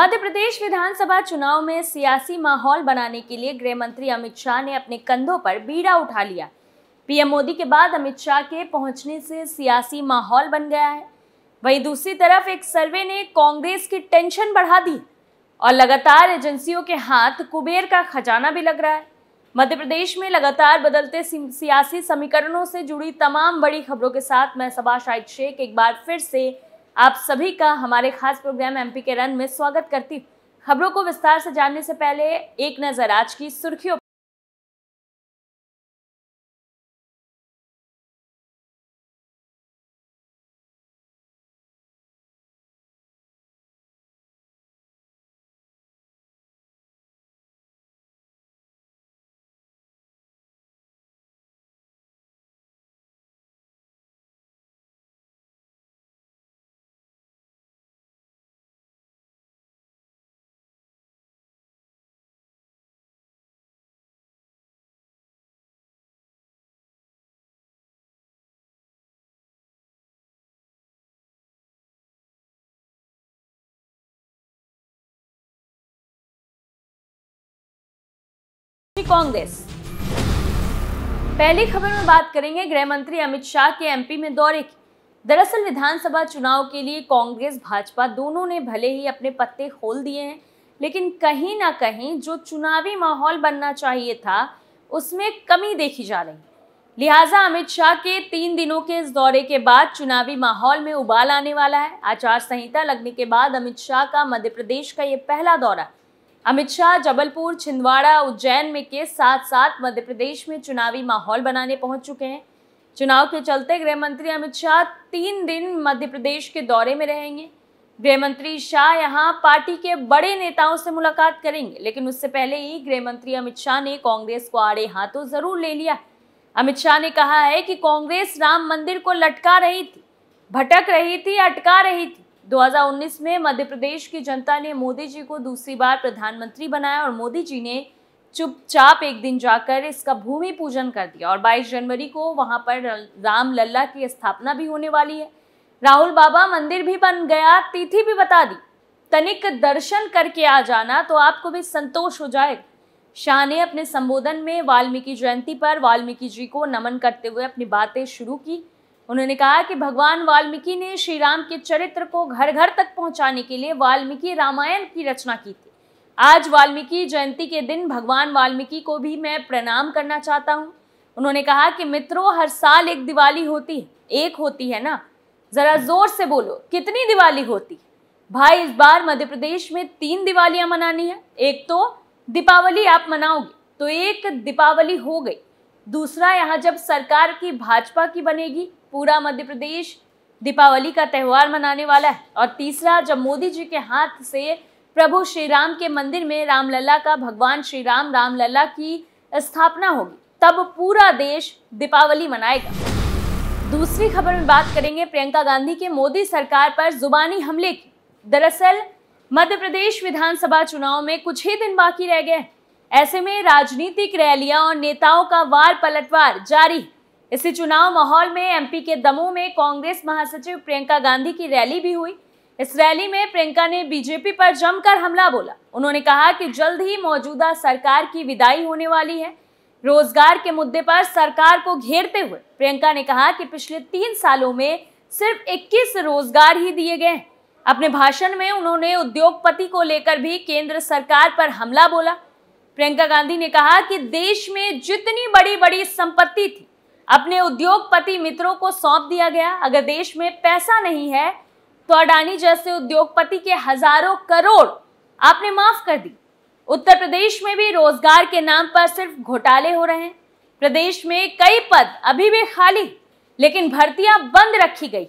मध्य प्रदेश विधानसभा चुनाव में सियासी माहौल बनाने के लिए गृह मंत्री अमित शाह ने अपने कंधों पर बीड़ा उठा लिया। पीएम मोदी के बाद अमित शाह के पहुंचने से सियासी माहौल बन गया है। वहीं दूसरी तरफ एक सर्वे ने कांग्रेस की टेंशन बढ़ा दी और लगातार एजेंसियों के हाथ कुबेर का खजाना भी लग रहा है। मध्य प्रदेश में लगातार बदलते सियासी समीकरणों से जुड़ी तमाम बड़ी खबरों के साथ मैं सबा शाहिद शेख एक बार फिर से आप सभी का हमारे खास प्रोग्राम एमपी के रन में स्वागत करती हूँ। खबरों को विस्तार से जानने से पहले एक नजर आज की सुर्खियों। कांग्रेस पहली खबर में बात करेंगे गृह मंत्री अमित शाह के एमपी में दौरे की। दरअसल विधानसभा चुनाव के लिए कांग्रेस भाजपा दोनों ने भले ही अपने पत्ते खोल दिए हैं, लेकिन कहीं ना कहीं जो चुनावी माहौल बनना चाहिए था उसमें कमी देखी जा रही है। लिहाजा अमित शाह के 3 दिनों के इस दौरे के बाद चुनावी माहौल में उबाल आने वाला है। आचार संहिता लगने के बाद अमित शाह का मध्य प्रदेश का ये पहला दौरा। अमित शाह जबलपुर, छिंदवाड़ा, उज्जैन में के साथ साथ मध्य प्रदेश में चुनावी माहौल बनाने पहुंच चुके हैं। चुनाव के चलते गृह मंत्री अमित शाह 3 दिन मध्य प्रदेश के दौरे में रहेंगे। गृह मंत्री शाह यहां पार्टी के बड़े नेताओं से मुलाकात करेंगे, लेकिन उससे पहले ही गृह मंत्री अमित शाह ने कांग्रेस को आड़े हाथों जरूर ले लिया। अमित शाह ने कहा है कि कांग्रेस राम मंदिर को लटका रही थी, भटक रही थी, अटका रही थी। 2019 में मध्य प्रदेश की जनता ने मोदी जी को दूसरी बार प्रधानमंत्री बनाया और मोदी जी ने चुपचाप एक दिन जाकर इसका भूमि पूजन कर दिया और 22 जनवरी को वहां पर राम लल्ला की स्थापना भी होने वाली है। राहुल बाबा मंदिर भी बन गया, तिथि भी बता दी, तनिक दर्शन करके आ जाना तो आपको भी संतोष हो जाएगा। शाह ने अपने संबोधन में वाल्मीकि जयंती पर वाल्मीकि जी को नमन करते हुए अपनी बातें शुरू की। उन्होंने कहा कि भगवान वाल्मीकि ने श्री राम के चरित्र को घर घर तक पहुंचाने के लिए वाल्मीकि रामायण की रचना की थी। आज वाल्मीकि जयंती के दिन भगवान वाल्मीकि को भी मैं प्रणाम करना चाहता हूं। उन्होंने कहा कि मित्रों, हर साल एक दिवाली होती है, एक होती है ना? जरा जोर से बोलो, कितनी दिवाली होती है? भाई, इस बार मध्य प्रदेश में 3 दिवालियां मनानी है। एक तो दीपावली आप मनाओगे तो एक दीपावली हो गई, दूसरा यहाँ जब सरकार की भाजपा की बनेगी पूरा मध्य प्रदेश दीपावली का त्यौहार मनाने वाला है, और तीसरा जब मोदी जी के हाथ से प्रभु श्री राम के मंदिर में रामलला का, भगवान श्री राम रामलला की स्थापना होगी, तब पूरा देश दीपावली मनाएगा। दूसरी खबर में बात करेंगे प्रियंका गांधी के मोदी सरकार पर जुबानी हमले की। दरअसल मध्य प्रदेश विधानसभा चुनाव में कुछ ही दिन बाकी रह गए। ऐसे में राजनीतिक रैलियां और नेताओं का वार पलटवार जारी। इसी चुनाव माहौल में एमपी के दमोह में कांग्रेस महासचिव प्रियंका गांधी की रैली भी हुई। इस रैली में प्रियंका ने बीजेपी पर जमकर हमला बोला। उन्होंने कहा कि जल्द ही मौजूदा सरकार की विदाई होने वाली है। रोजगार के मुद्दे पर सरकार को घेरते हुए प्रियंका ने कहा कि पिछले 3 सालों में सिर्फ 21 रोजगार ही दिए गए। अपने भाषण में उन्होंने उद्योगपति को लेकर भी केंद्र सरकार पर हमला बोला। प्रियंका गांधी ने कहा कि देश में जितनी बड़ी बड़ी संपत्ति थी अपने उद्योगपति मित्रों को सौंप दिया गया। अगर देश में पैसा नहीं है तो अडानी जैसे उद्योगपति के हजारों करोड़ आपने माफ कर दी। उत्तर प्रदेश में भी रोजगार के नाम पर सिर्फ घोटाले हो रहे हैं। प्रदेश में कई पद अभी भी खाली, लेकिन भर्तियां बंद रखी गई।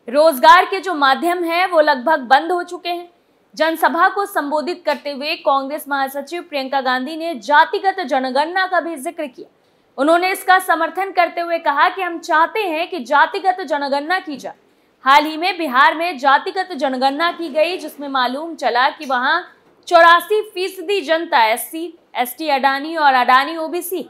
रोजगार के जो माध्यम है वो लगभग बंद हो चुके हैं। जनसभा को संबोधित करते हुए कांग्रेस महासचिव प्रियंका गांधी ने जातिगत जनगणना का भी जिक्र किया। उन्होंने इसका समर्थन करते हुए कहा कि हम चाहते हैं कि जातिगत जनगणना की जाए। हाल ही में बिहार में जातिगत जनगणना की गई, जिसमें मालूम चला कि वहां 84% जनता SC, ST, अडानी और अडानी OBC।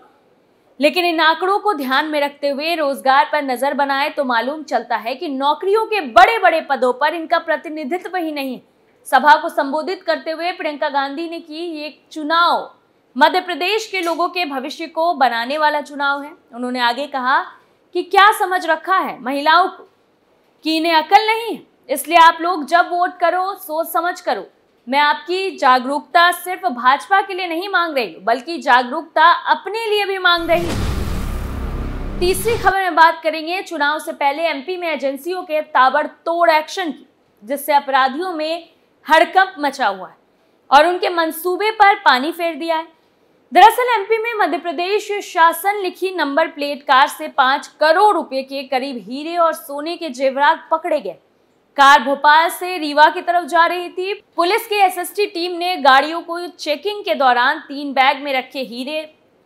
लेकिन इन आंकड़ों को ध्यान में रखते हुए रोजगार पर नजर बनाए तो मालूम चलता है कि नौकरियों के बड़े बड़े पदों पर इनका प्रतिनिधित्व ही नहीं। सभा को संबोधित करते हुए प्रियंका गांधी ने की ये चुनाव मध्य प्रदेश के लोगों के भविष्य को बनाने वाला चुनाव है। उन्होंने आगे कहा कि क्या समझ रखा है महिलाओं को कि इन्हें अकल नहीं है, इसलिए आप लोग जब वोट करो सोच समझ करो। मैं आपकी जागरूकता सिर्फ भाजपा के लिए नहीं मांग रही हूं, बल्कि जागरूकता अपने लिए भी मांग रही हूं। तीसरी खबर में बात करेंगे चुनाव से पहले एमपी में एजेंसियों के ताबड़तोड़ एक्शन की, जिससे अपराधियों में हड़कंप मचा हुआ है और उनके मंसूबे पर पानी फेर दिया है। दरअसल एमपी में मध्य प्रदेश शासन लिखी नंबर प्लेट कार से 5 करोड़ रुपए के करीब हीरे और सोने के जेवरात पकड़े गए। कार भोपाल से रीवा की तरफ जा रही थी। पुलिस की एसएसटी टीम ने गाड़ियों को चेकिंग के दौरान 3 बैग में रखे हीरे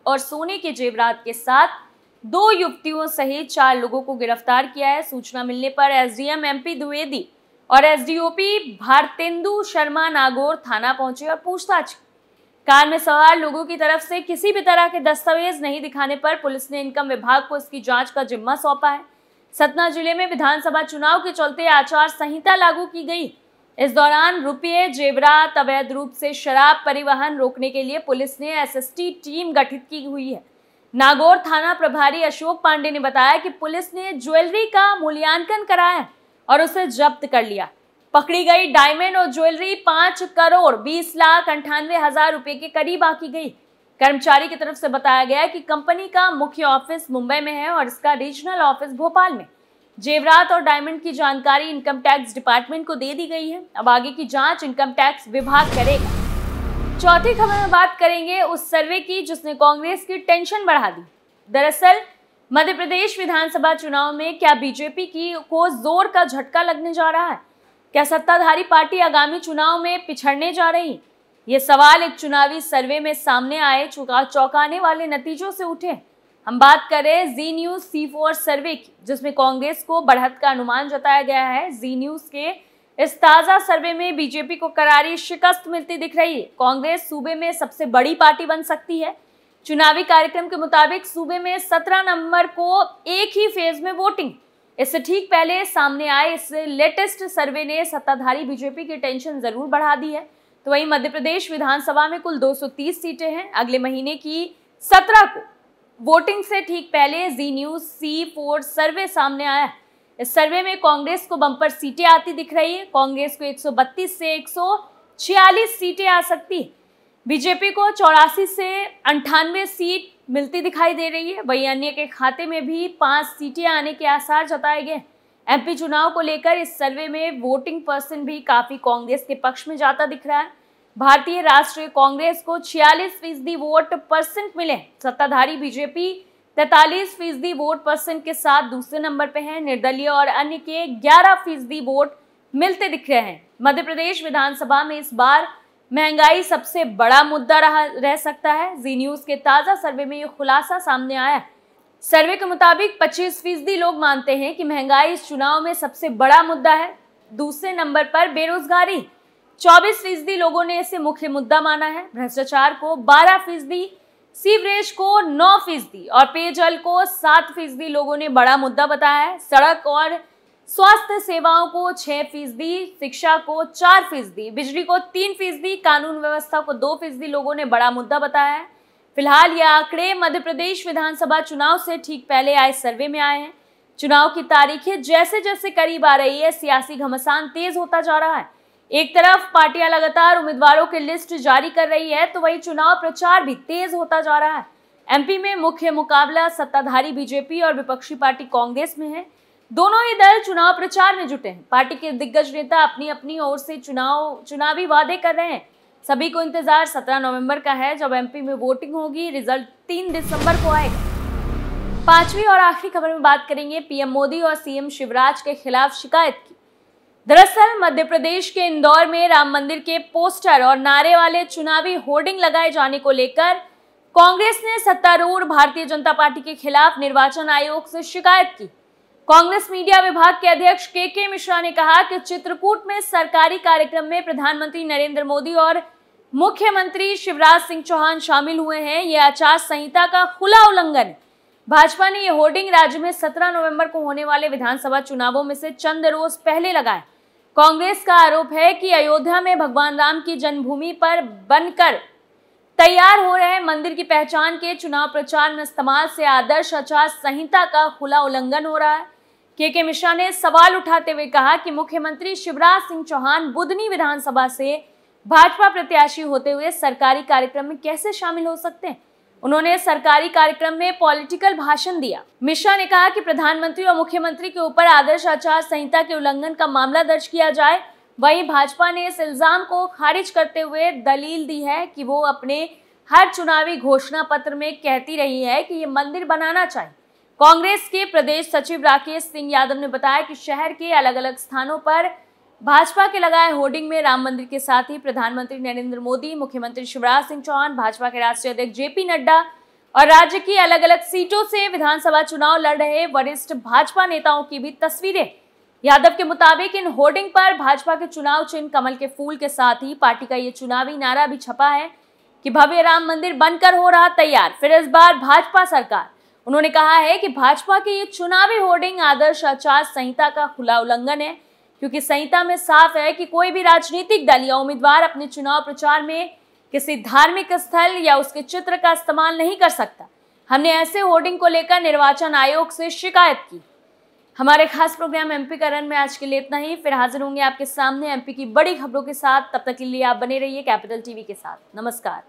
और सोने के जेवरात के साथ 2 युवतियों सहित 4 लोगों को गिरफ्तार किया है। सूचना मिलने पर एसडीएम एमपी द्विवेदी और एसडीओपी भारतेंदु शर्मा नागौर थाना पहुंचे और पूछताछ। कार में सवार लोगों की तरफ से किसी भी तरह के दस्तावेज नहीं दिखाने पर पुलिस ने इनकम विभाग को इसकी जांच का जिम्मा सौंपा है। सतना जिले में विधानसभा चुनाव के चलते आचार संहिता लागू की गई। इस दौरान रुपये, जेवरात, अवैध रूप से शराब परिवहन रोकने के लिए पुलिस ने एसएसटी टीम गठित की हुई है। नागौर थाना प्रभारी अशोक पांडे ने बताया कि पुलिस ने ज्वेलरी का मूल्यांकन कराया और उसे जब्त कर लिया। पकड़ी गई डायमंड और ज्वेलरी 5 करोड़ 20,98,000 रुपए के करीब आकी गई। कर्मचारी की तरफ से बताया गया कि कंपनी का मुख्य ऑफिस मुंबई में है और इसका रीजनल ऑफिस भोपाल में। जेवरात और डायमंड की जानकारी इनकम टैक्स डिपार्टमेंट को दे दी गई है। अब आगे की जांच इनकम टैक्स विभाग करेगा। चौथी खबर में बात करेंगे उस सर्वे की जिसने कांग्रेस की टेंशन बढ़ा दी। दरअसल मध्य प्रदेश विधानसभा चुनाव में क्या बीजेपी को जोर का झटका लगने जा रहा है? क्या सत्ताधारी पार्टी आगामी चुनाव में पिछड़ने जा रही? ये सवाल एक चुनावी सर्वे में सामने आए चौंकाने वाले नतीजों से उठे। हम बात करें जी न्यूज C4 सर्वे की, जिसमें कांग्रेस को बढ़त का अनुमान जताया गया है। जी न्यूज के इस ताजा सर्वे में बीजेपी को करारी शिकस्त मिलती दिख रही है। कांग्रेस सूबे में सबसे बड़ी पार्टी बन सकती है। चुनावी कार्यक्रम के मुताबिक सूबे में 17 नवंबर को एक ही फेज में वोटिंग। इससे ठीक पहले सामने आए इस लेटेस्ट सर्वे ने सत्ताधारी बीजेपी की टेंशन जरूर बढ़ा दी है। तो वहीं मध्य प्रदेश विधानसभा में कुल 230 सीटें हैं। अगले महीने की 17 को वोटिंग से ठीक पहले जी न्यूज C4 सर्वे सामने आया। इस सर्वे में कांग्रेस को बम्पर सीटें आती दिख रही है। कांग्रेस को 132 से 146 सीटें आ सकती है। बीजेपी को 84 से 98 सीट मिलती दिखाई दे रही है। वहीं अन्य के खाते में भी 5 सीटें आने के आसार जताए गए। एमपी चुनाव को लेकर इस सर्वे में वोटिंग परसेंट भी काफी कांग्रेस के पक्ष में जाता दिख रहा है। भारतीय राष्ट्रीय कांग्रेस को 46% वोट परसेंट मिले। सत्ताधारी बीजेपी 43% वोट परसेंट के साथ दूसरे नंबर पे है। निर्दलीय और अन्य के 11% वोट मिलते दिख रहे हैं। मध्य प्रदेश विधानसभा में इस बार महंगाई सबसे बड़ा मुद्दा रह सकता है। जी न्यूज के ताजा सर्वे में यह खुलासा सामने आया है। सर्वे के मुताबिक 25% लोग मानते हैं कि महंगाई इस चुनाव में सबसे बड़ा मुद्दा है। दूसरे नंबर पर बेरोजगारी, 24% लोगों ने इसे मुख्य मुद्दा माना है। भ्रष्टाचार को 12%, सीवरेज को 9% और पेयजल को 7% लोगों ने बड़ा मुद्दा बताया है। सड़क और स्वास्थ्य सेवाओं को 6%, शिक्षा को 4%, बिजली को 3%, कानून व्यवस्था को 2% लोगों ने बड़ा मुद्दा बताया है। फिलहाल ये आंकड़े मध्य प्रदेश विधानसभा चुनाव से ठीक पहले आए सर्वे में आए हैं। चुनाव की तारीखें जैसे जैसे करीब आ रही है, सियासी घमासान तेज होता जा रहा है। एक तरफ पार्टियां लगातार उम्मीदवारों की लिस्ट जारी कर रही है, तो वहीं चुनाव प्रचार भी तेज होता जा रहा है। एमपी में मुख्य मुकाबला सत्ताधारी बीजेपी और विपक्षी पार्टी कांग्रेस में है। दोनों ही दल चुनाव प्रचार में जुटे हैं। पार्टी के दिग्गज नेता अपनी अपनी ओर से चुनावी वादे कर रहे हैं। सभी को इंतजार 17 नवंबर का है, जब एमपी में वोटिंग होगी। रिजल्ट 3 दिसंबर को आएगा। पांचवी और आखिरी खबर में बात करेंगे पीएम मोदी और सीएम शिवराज के खिलाफ शिकायत की। दरअसल मध्य प्रदेश के इंदौर में राम मंदिर के पोस्टर और नारे वाले चुनावी होर्डिंग लगाए जाने को लेकर कांग्रेस ने सत्तारूढ़ भारतीय जनता पार्टी के खिलाफ निर्वाचन आयोग से शिकायत की। कांग्रेस मीडिया विभाग के अध्यक्ष के मिश्रा ने कहा कि चित्रकूट में सरकारी कार्यक्रम में प्रधानमंत्री नरेंद्र मोदी और मुख्यमंत्री शिवराज सिंह चौहान शामिल हुए हैं। यह आचार संहिता का खुला उल्लंघन है। भाजपा ने यह होर्डिंग राज्य में 17 नवंबर को होने वाले विधानसभा चुनावों में से चंद रोज पहले लगाए। कांग्रेस का आरोप है कि अयोध्या में भगवान राम की जन्मभूमि पर बनकर तैयार हो रहे मंदिर की पहचान के चुनाव प्रचार में इस्तेमाल से आदर्श आचार संहिता का खुला उल्लंघन हो रहा है। के मिश्रा ने सवाल उठाते हुए कहा कि मुख्यमंत्री शिवराज सिंह चौहान बुधनी विधानसभा से भाजपा प्रत्याशी होते हुए सरकारी कार्यक्रम में कैसे शामिल हो सकते हैं। उन्होंने सरकारी कार्यक्रम में पॉलिटिकल भाषण दिया। मिश्रा ने कहा कि प्रधानमंत्री और मुख्यमंत्री के ऊपर आदर्श आचार संहिता के उल्लंघन का मामला दर्ज किया जाए। वहीं भाजपा ने इस इल्जाम को खारिज करते हुए दलील दी है कि वो अपने हर चुनावी घोषणा पत्र में कहती रही है कि ये मंदिर बनाना चाहिए। कांग्रेस के प्रदेश सचिव राकेश सिंह यादव ने बताया कि शहर के अलग अलग स्थानों पर भाजपा के लगाए होर्डिंग में राम मंदिर के साथ ही प्रधानमंत्री नरेंद्र मोदी, मुख्यमंत्री शिवराज सिंह चौहान, भाजपा के राष्ट्रीय अध्यक्ष जेपी नड्डा और राज्य की अलग अलग सीटों से विधानसभा चुनाव लड़ रहे वरिष्ठ भाजपा नेताओं की भी तस्वीरें। यादव के मुताबिक इन होर्डिंग पर भाजपा के चुनाव चिन्ह कमल के फूल के साथ ही पार्टी का ये चुनावी नारा भी छपा है कि भव्य राम मंदिर बनकर हो रहा तैयार, फिर इस बार भाजपा सरकार। उन्होंने कहा है कि भाजपा के ये चुनावी होर्डिंग आदर्श आचार संहिता का खुला उल्लंघन है, क्योंकि संहिता में साफ है कि कोई भी राजनीतिक दल या उम्मीदवार अपने चुनाव प्रचार में किसी धार्मिक स्थल या उसके चित्र का इस्तेमाल नहीं कर सकता। हमने ऐसे होर्डिंग को लेकर निर्वाचन आयोग से शिकायत की। हमारे खास प्रोग्राम एमपी का रन में आज के लिए इतना ही। फिर हाजिर होंगे आपके सामने एमपी की बड़ी खबरों के साथ। तब तक के लिए आप बने रहिए कैपिटल टीवी के साथ। नमस्कार।